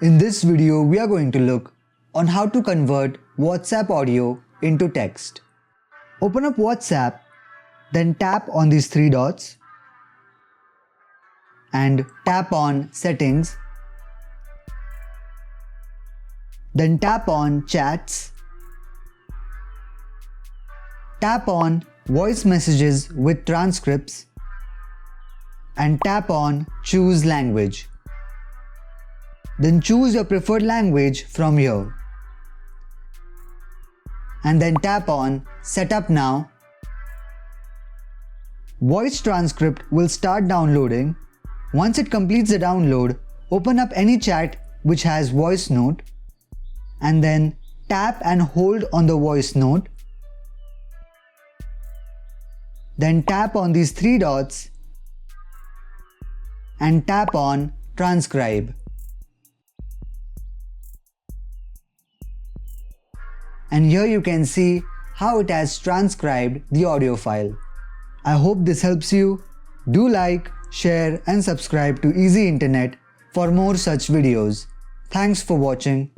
In this video, we are going to look on how to convert WhatsApp audio into text. Open up WhatsApp, then tap on these three dots and tap on Settings. Then tap on Chats. Tap on Voice Messages with Transcripts and tap on Choose Language. Then choose your preferred language from here. And then tap on Setup Now. Voice transcript will start downloading. Once it completes the download, open up any chat which has voice note and then tap and hold on the voice note. Then tap on these three dots and tap on Transcribe. And here you can see how it has transcribed the audio file. I hope this helps you. Do like, share and subscribe to Easy Internet for more such videos. Thanks for watching.